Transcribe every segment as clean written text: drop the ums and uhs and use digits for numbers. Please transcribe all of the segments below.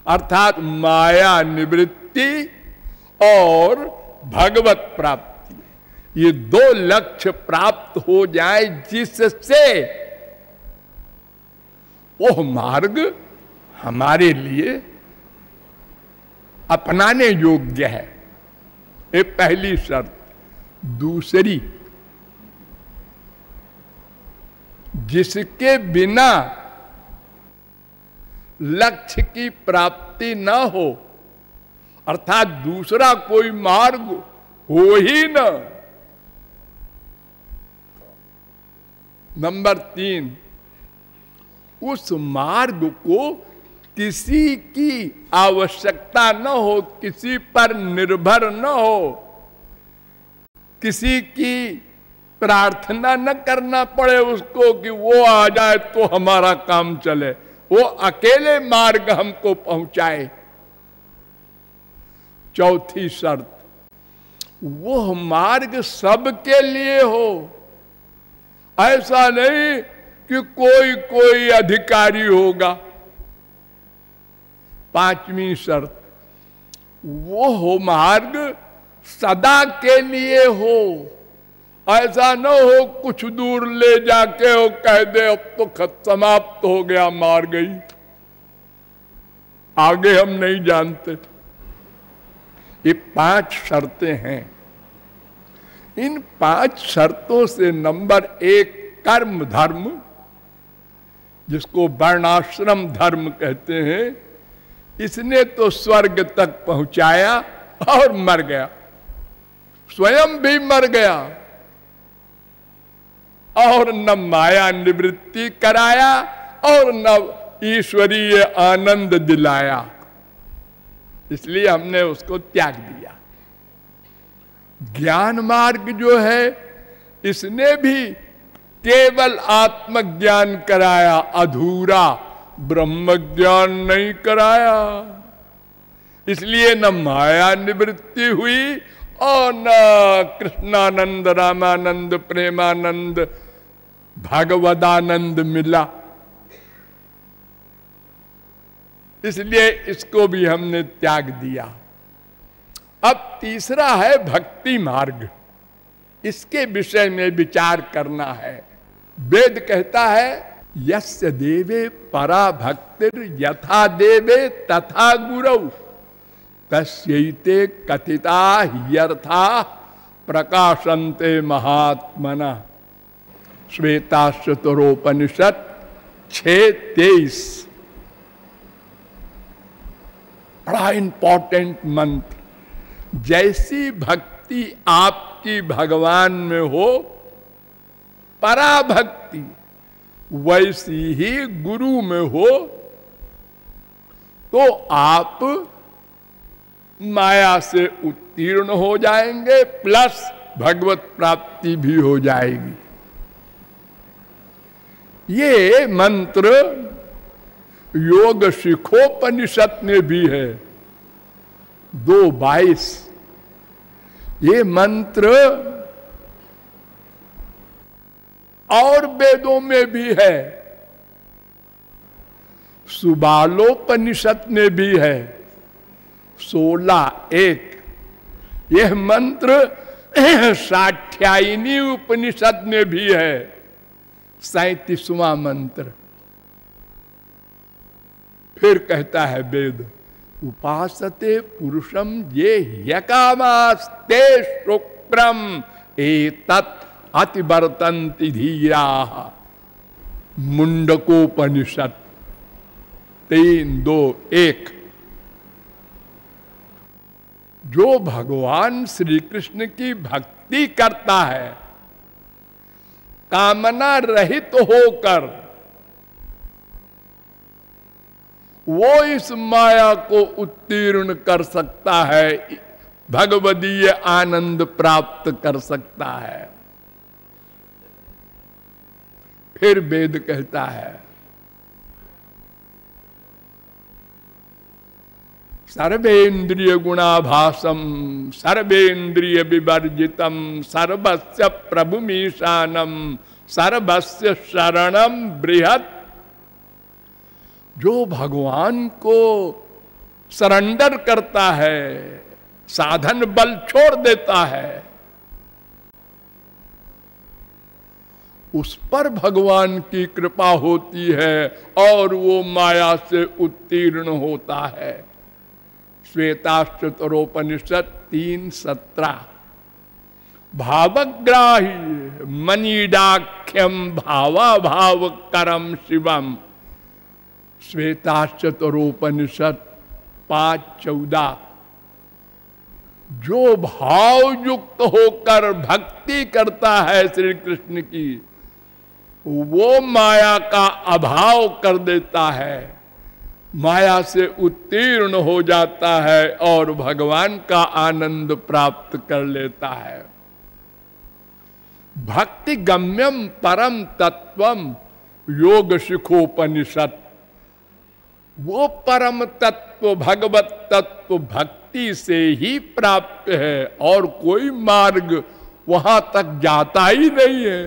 अर्थात माया निवृत्ति और भगवत प्राप्ति, ये दो लक्ष्य प्राप्त हो जाए जिससे वो मार्ग हमारे लिए अपनाने योग्य है। ये पहली शर्त। दूसरी, जिसके बिना लक्ष्य की प्राप्ति न हो, अर्थात दूसरा कोई मार्ग हो ही न। नंबर 3, उस मार्ग को किसी की आवश्यकता न हो, किसी पर निर्भर न हो, किसी की प्रार्थना न करना पड़े उसको कि वो आ जाए तो हमारा काम चले, वो अकेले मार्ग हमको पहुंचाए। चौथी शर्त, वो मार्ग सबके लिए हो, ऐसा नहीं कि कोई कोई अधिकारी होगा। पांचवी शर्त, वो मार्ग सदा के लिए हो, ऐसा न हो कुछ दूर ले जाके वो कह दे अब तो समाप्त हो गया, मार गई, आगे हम नहीं जानते। ये 5 शर्तें हैं। इन 5 शर्तों से नंबर 1 कर्म धर्म, जिसको वर्णाश्रम धर्म कहते हैं, इसने तो स्वर्ग तक पहुंचाया और मर गया, स्वयं भी मर गया, और न माया निवृत्ति कराया और न ईश्वरीय आनंद दिलाया, इसलिए हमने उसको त्याग दिया। ज्ञान मार्ग जो है, इसने भी केवल आत्मज्ञान कराया, अधूरा ब्रह्म ज्ञान नहीं कराया, इसलिए न माया निवृत्ति हुई और न कृष्णानंद, रामानंद, प्रेमानंद, भगवदानंद मिला। इसलिए इसको भी हमने त्याग दिया। अब तीसरा है भक्ति मार्ग, इसके विषय में विचार करना है। वेद कहता है यस्य देवे परा भक्तिर यथा देवे तथा गुरौ तस्यैते कथिता ह्यर्था प्रकाशन्ते महात्मना। श्वेताश्वतरोपनिषद 6:23। बड़ा इंपॉर्टेंट मंत्र। जैसी भक्ति आपकी भगवान में हो, पराभक्ति, वैसी ही गुरु में हो, तो आप माया से उत्तीर्ण हो जाएंगे, प्लस भगवत प्राप्ति भी हो जाएगी। ये मंत्र योग शिखोपनिषद में भी है 2:22। ये मंत्र और वेदों में भी है, सुबालोपनिषद में भी है 16:1। यह मंत्र साठ्यायनी उपनिषद में भी है 37वां मंत्र। फिर कहता है वेद उपासते पुरुषम ये ह्यकामास्ते शुक्रम एतत् अतिवर्तन्ति धीरा। मुंडकोपनिषद 3:2-1। जो भगवान श्री कृष्ण की भक्ति करता है, कामना रहित होकर, वो इस माया को उत्तीर्ण कर सकता है, भगवदीय आनंद प्राप्त कर सकता है। फिर वेद कहता है सर्वेन्द्रिय गुणाभासम सर्वेन्द्रिय विवर्जितम सर्वस्य प्रभुमीशानम सर्वस्य शरणम बृहत्। जो भगवान को सरेंडर करता है, साधन बल छोड़ देता है, उस पर भगवान की कृपा होती है और वो माया से उत्तीर्ण होता है। श्वेताश्चतरोपनिषद 3:17। भावग्राही मनीडाख्यम भावाभाव करम शिवम। श्वेताश्चतरोपनिषद 5:14। जो भाव युक्त होकर भक्ति करता है श्री कृष्ण की, वो माया का अभाव कर देता है, माया से उत्तीर्ण हो जाता है और भगवान का आनंद प्राप्त कर लेता है। भक्ति गम्यम परम तत्वम योग शिखोपनिषद। वो परम तत्व भगवत तत्व भक्ति से ही प्राप्त है और कोई मार्ग वहां तक जाता ही नहीं है।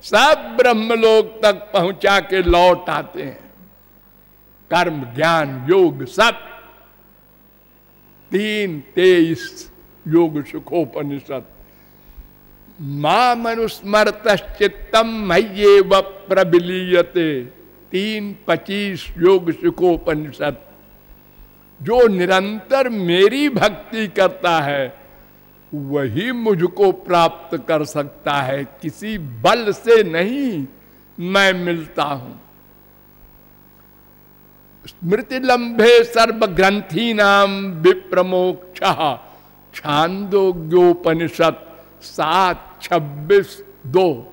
सब ब्रह्मलोक तक पहुंचा के लौट आते हैं। कर्म ज्ञान योग सब। 3:23 योग सुखोपनिषद। मां मनुस्मरतश्चित्तम मय्येव प्रविलीयते। 3:25 योग सुखोपनिषद। जो निरंतर मेरी भक्ति करता है वही मुझको प्राप्त कर सकता है, किसी बल से नहीं मैं मिलता हूं। स्मृति लंबे सर्व ग्रंथी नाम विप्रमोक्ष। छांदोग्योपनिषद 7:26-2।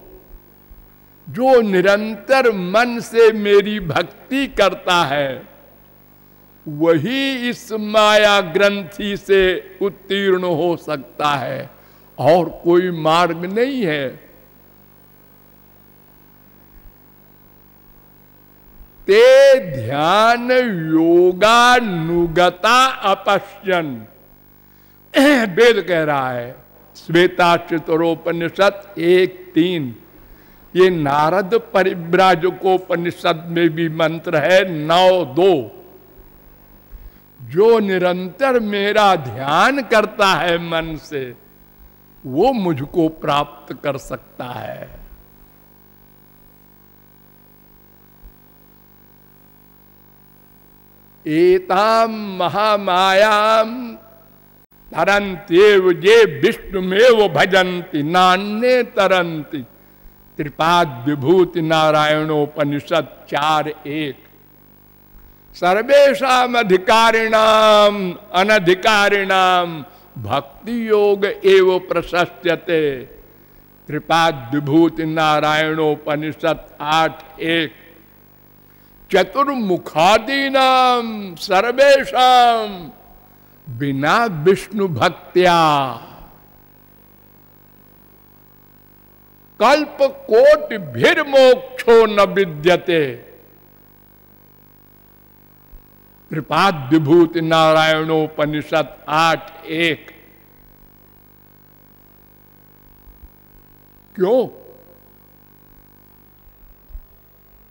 जो निरंतर मन से मेरी भक्ति करता है वही इस माया ग्रंथि से उत्तीर्ण हो सकता है और कोई मार्ग नहीं है। ते ध्यान योगानुगता अपश्यन। वेद कह रहा है श्वेताश्चतरोपनिषद 1:3। ये नारद परिव्राजकोपनिषद में भी मंत्र है 9:2। जो निरंतर मेरा ध्यान करता है मन से वो मुझको प्राप्त कर सकता है। एताम महामायाम तरन्त्येव ये विष्णुमेव भजन्ति नान्ये तरन्ति। त्रिपाद विभूति नारायणोपनिषद 4:1। सर्वेषाम अधिकारिणाम अनधिकारिणाम भक्ति योग एव प्रशस्यते। त्रिपाद विभूति नारायणोपनिषद 8:1। चतुर्मुखादीनाम सर्वेषाम बिना विष्णु भक्त्या कल्प कोटि भीर मोक्षो न विद्यते। त्रिपाद विभूति नारायणोपनिषद 8:1। क्यों?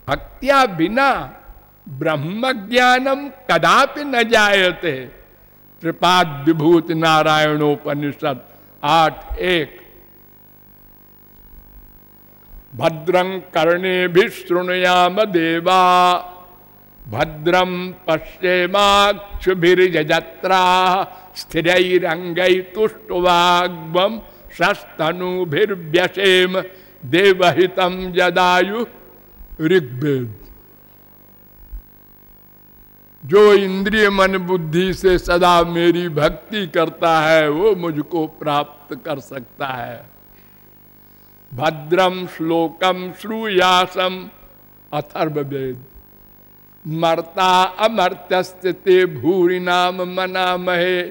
भक्त्या बिना ब्रह्म ज्ञानम कदापि न जायते। त्रिपाद विभूति नारायणोपनिषद 8:1। भद्रं कर्णेभिः शृणुयाम देवा भद्रम पश्येमाक्षुभिर्यजत्रा स्थिरैरंगैस्तुष्टुवाग्मं शस्तनूभिर्व्यसेम देवहितं जदायु। ऋग्वेद। जो इंद्रिय मन बुद्धि से सदा मेरी भक्ति करता है वो मुझको प्राप्त कर सकता है। भद्रम श्लोकम श्रूयासम अथर्ववेद। मर्ता अमर्त्यस्य ते भूरि नाम मनामहे।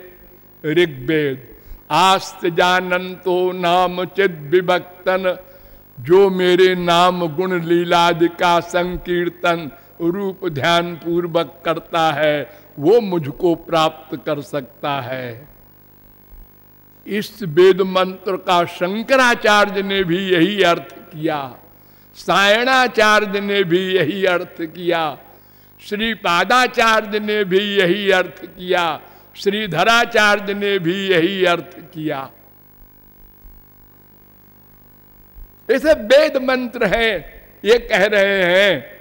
ऋग्वेद। आस्त जानन्तो नाम चिद विभक्तन। जो मेरे नाम गुण लीलादि का संकीर्तन रूप ध्यान पूर्वक करता है वो मुझको प्राप्त कर सकता है। इस वेद मंत्र का शंकराचार्य ने भी यही अर्थ किया, सायणाचार्य ने भी यही अर्थ किया, श्रीपादाचार्य ने भी यही अर्थ किया, श्रीधराचार्य ने भी यही अर्थ किया। ऐसे वेद मंत्र हैं, ये कह रहे हैं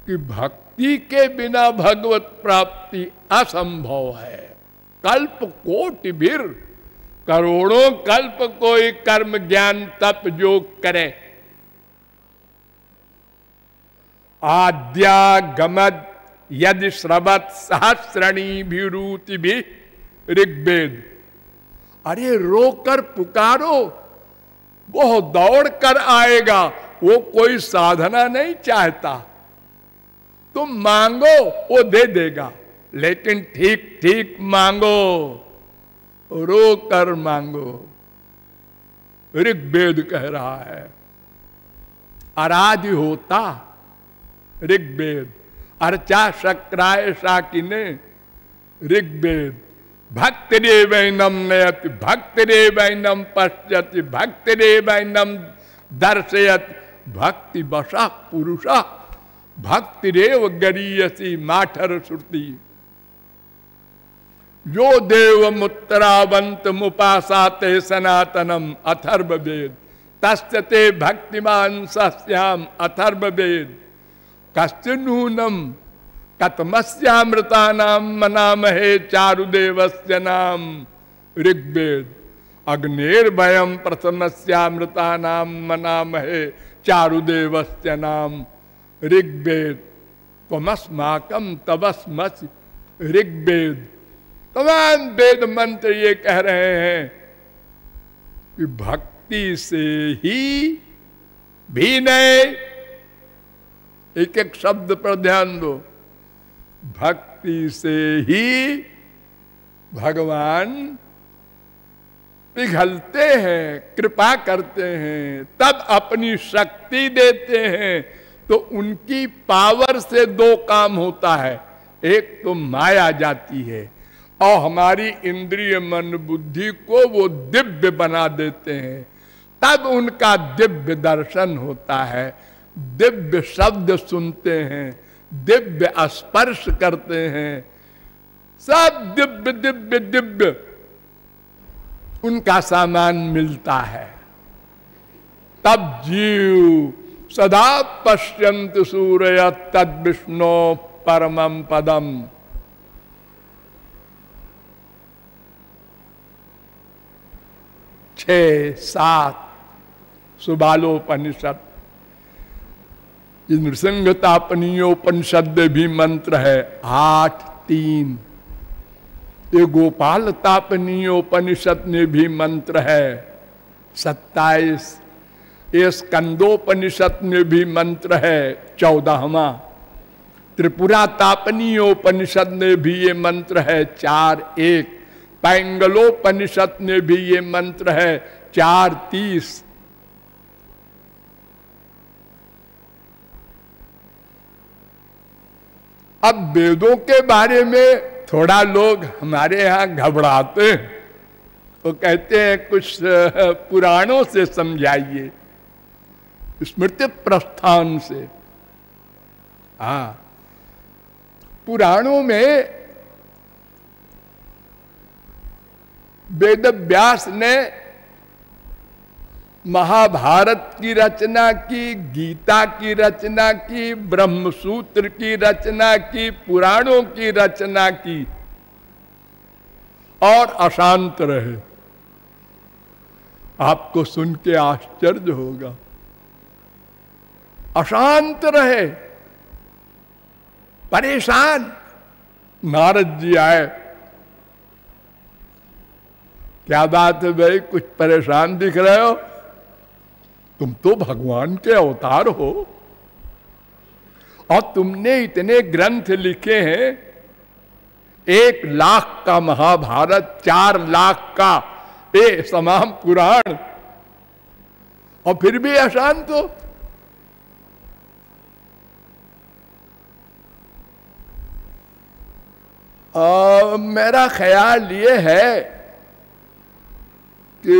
कि भक्ति के बिना भगवत प्राप्ति असंभव है। कल्प कोटि भीर करोड़ों कल्प कोई कर्म ज्ञान तप जो करे, आद्यागमद यदि श्रवत सहस्रणी भिरूति भी ऋग्वेद। अरे रोकर पुकारो, वो दौड़ कर आएगा, वो कोई साधना नहीं चाहता। तुम मांगो वो दे देगा, लेकिन ठीक ठीक मांगो, रो कर मांगो। ऋग्वेद कह रहा है। आराध्य होता ऋग्वेद, अर्चा शक्राय शाकिने ऋग्वेद। भक्तिरेवैनम नयति भक्तिरेवैनम पश्यति भक्तिरेवैनम दर्शयति भक्ति वशा पुरुषा भक्तिरेव गरीयसी माठर श्रुति। यो देव मुत्तरावंत मुपासाते सनातनम अथर्ववेद तस्य ते भक्तिमान सस्याम अथर्ववेद कस्य नूनम कतमस्यामृतानाम मनामहे चारुदेवस्य नाम ऋग्वेद। अग्निर्भयम प्रथमस्यामृतानाम मनामहे चारुदेवस्य नाम ऋग्वेद। त्वमस्माकं तवस्मसि ऋग्वेद। तमाम वेद मंत्र ये कह रहे हैं कि भक्ति से ही भी नहीं, एक एक शब्द पर ध्यान दो, भक्ति से ही भगवान पिघलते हैं, कृपा करते हैं, तब अपनी शक्ति देते हैं। तो उनकी पावर से दो काम होता है, एक तो माया जाती है और हमारी इंद्रिय मन बुद्धि को वो दिव्य बना देते हैं, तब उनका दिव्य दर्शन होता है, दिव्य शब्द सुनते हैं, दिव्य स्पर्श करते हैं, सब दिव्य दिव्य दिव्य उनका सामान मिलता है। तब जीव सदा पश्यंत सूर्य तद विष्णु परमं पदम। छह सात सुबालोपनिषद, नृसिंहतापनीयोपनिषद भी मंत्र है 8-3। ये गोपाल तापनीयोपनिषद में भी मंत्र है 27। ये स्कंदोपनिषद में भी मंत्र है 14वां। त्रिपुरा तापनीयोपनिषद में भी ये मंत्र है 4-1। पैंगलोपनिषद में भी ये मंत्र है 4-30। अब वेदों के बारे में थोड़ा लोग हमारे यहां घबराते हैं, वो कहते हैं कुछ पुराणों से समझाइए, स्मृति प्रस्थान से। हाँ, पुराणों में वेद व्यास ने महाभारत की रचना की, गीता की रचना की, ब्रह्मसूत्र की रचना की, पुराणों की रचना की और अशांत रहे। आपको सुन के आश्चर्य होगा, अशांत रहे, परेशान। नारद जी आए, क्या बात है भाई, कुछ परेशान दिख रहे हो? तुम तो भगवान के अवतार हो और तुमने इतने ग्रंथ लिखे हैं, 1 लाख का महाभारत, 4 लाख का ये तमाम पुराण, और फिर भी अशांत हो। मेरा ख्याल ये है कि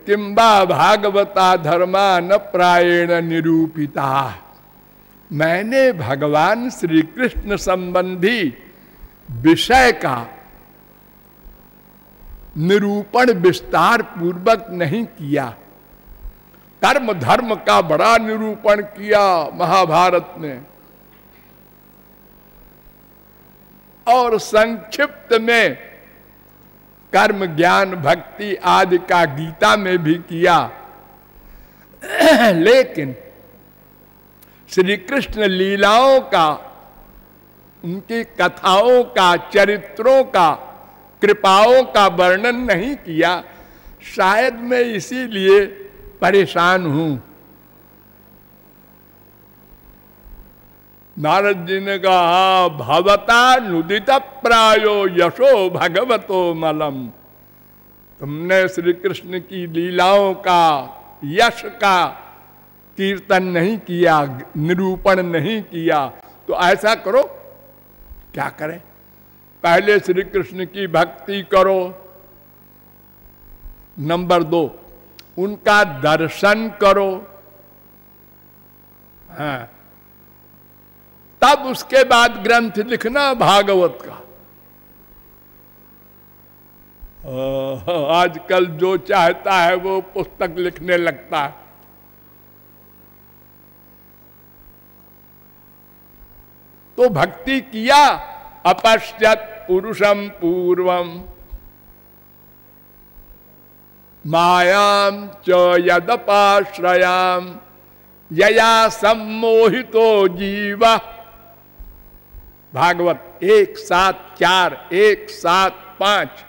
किंबा भागवता धर्मा न प्रायेण निरूपिता। मैंने भगवान श्री कृष्ण संबंधी विषय का निरूपण विस्तार पूर्वक नहीं किया। कर्म धर्म का बड़ा निरूपण किया महाभारत ने, और संक्षिप्त में कर्म ज्ञान भक्ति आदि का गीता में भी किया। लेकिन श्री कृष्ण लीलाओं का, उनकी कथाओं का, चरित्रों का, कृपाओं का वर्णन नहीं किया। शायद मैं इसीलिए परेशान हूं। नारद जी ने कहा, भवता नुदित प्रायो यशो भगवतो मलम। तुमने श्री कृष्ण की लीलाओं का, यश का कीर्तन नहीं किया, निरूपण नहीं किया, तो ऐसा करो। क्या करें? पहले श्री कृष्ण की भक्ति करो। नंबर 2, उनका दर्शन करो। हाँ, तब उसके बाद ग्रंथ लिखना भागवत का। आजकल जो चाहता है वो पुस्तक लिखने लगता है। तो भक्ति किया, अपश्यत पुरुषम पूर्वम मायाम च यदपाश्रयाम यया सम्मोहितो जीव। भागवत 1:7-4, 1:7-5।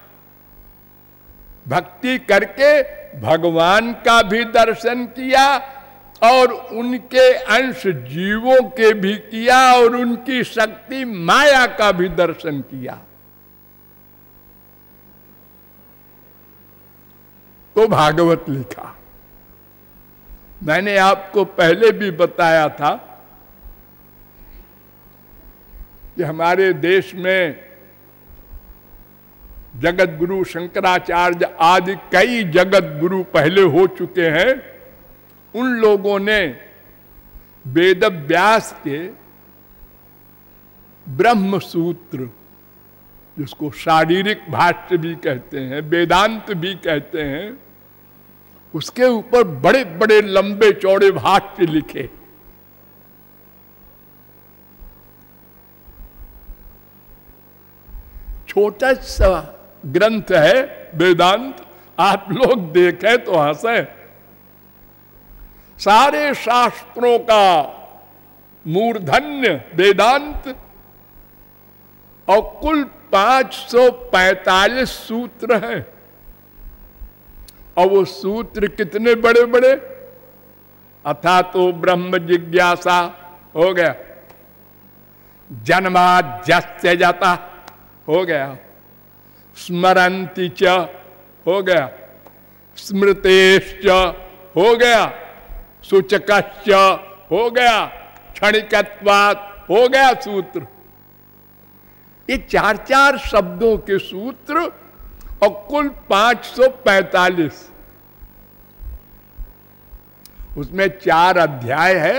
भक्ति करके भगवान का भी दर्शन किया और उनके अंश जीवों के भी किया और उनकी शक्ति माया का भी दर्शन किया। तो भागवत लिखा। मैंने आपको पहले भी बताया था कि हमारे देश में जगत गुरु शंकराचार्य आदि कई जगत गुरु पहले हो चुके हैं। उन लोगों ने वेद व्यास के ब्रह्म सूत्र, जिसको शारीरिक भाष्य भी कहते हैं, वेदांत भी कहते हैं, उसके ऊपर बड़े बड़े लंबे चौड़े भाष्य लिखे। छोटा सा ग्रंथ है वेदांत, आप लोग देखें तो हंसे। सारे शास्त्रों का मूर्धन्य वेदांत, और कुल 545 सूत्र हैं। और वो सूत्र कितने बड़े बड़े। अथा तो ब्रह्म जिज्ञासा हो गया, जन्माद्यस्य जाता हो गया, स्मरन्ति च हो गया, स्मृतेश्च हो गया, सूचकश्च हो गया, क्षणिकत्वात् हो गया सूत्र। ये 4-4 शब्दों के सूत्र और कुल 545। उसमें 4 अध्याय है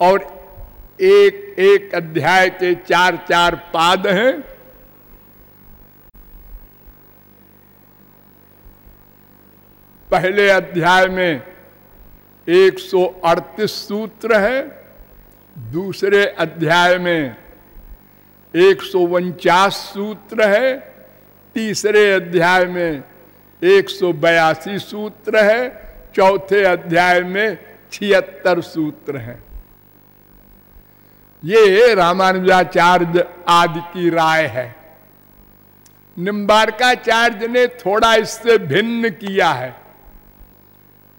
और एक एक अध्याय के 4-4 पाद हैं। पहले अध्याय में 138 सूत्र हैं, दूसरे अध्याय में 149 सूत्र है, तीसरे अध्याय में 182 सूत्र है, चौथे अध्याय में 76 सूत्र हैं। ये रामानुजाचार्य आदि की राय है। निम्बार्काचार्य ने थोड़ा इससे भिन्न किया है।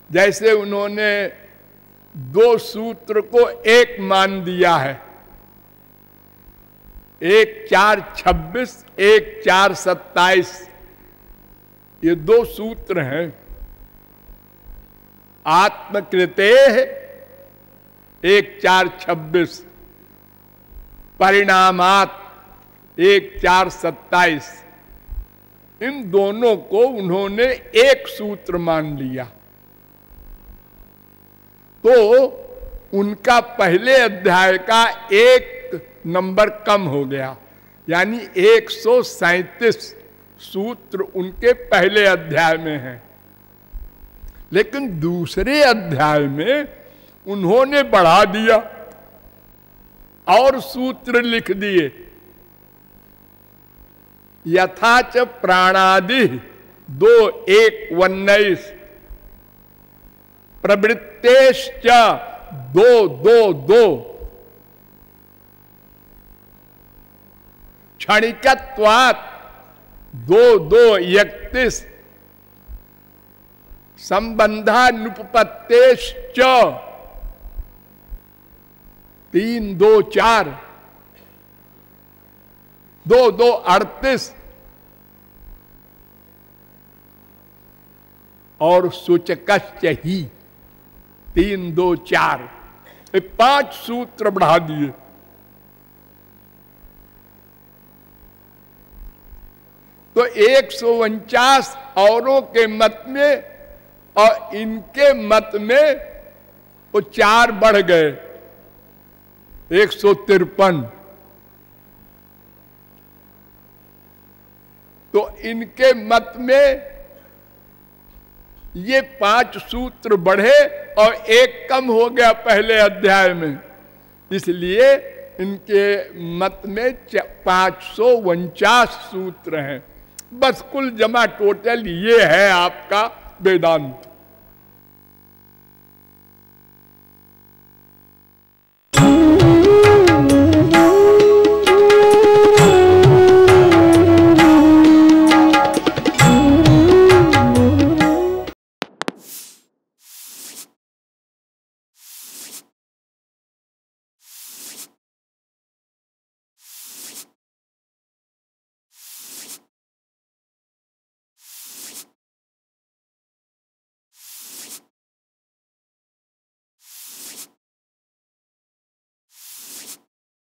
जैसे उन्होंने 2 सूत्र को एक मान दिया है, 1:4:26, 1:4:27, ये 2 सूत्र हैं। आत्मकृते 1:4:26, परिणामात 1 4 27, इन दोनों को उन्होंने एक सूत्र मान लिया। तो उनका पहले अध्याय का 1 नंबर कम हो गया, यानी 137 सूत्र उनके पहले अध्याय में हैं। लेकिन दूसरे अध्याय में उन्होंने बढ़ा दिया और सूत्र लिख दिए। यथाच प्राणादि 2 1 19, प्रवृत्तेश्च 2 2 2, क्षणिकत्वात् 2 2 31, संबंधानुपपत्तेश्च 3 2 4, 2 2 38, और सूचकश्च ही 3 2 4, ये 5 सूत्र बढ़ा दिए। तो 149 औरों के मत में और इनके मत में वो 4 बढ़ गए, 153। तो इनके मत में ये 5 सूत्र बढ़े और 1 कम हो गया पहले अध्याय में, इसलिए इनके मत में 549 सूत्र हैं। बस कुल जमा टोटल ये है आपका वेदांत।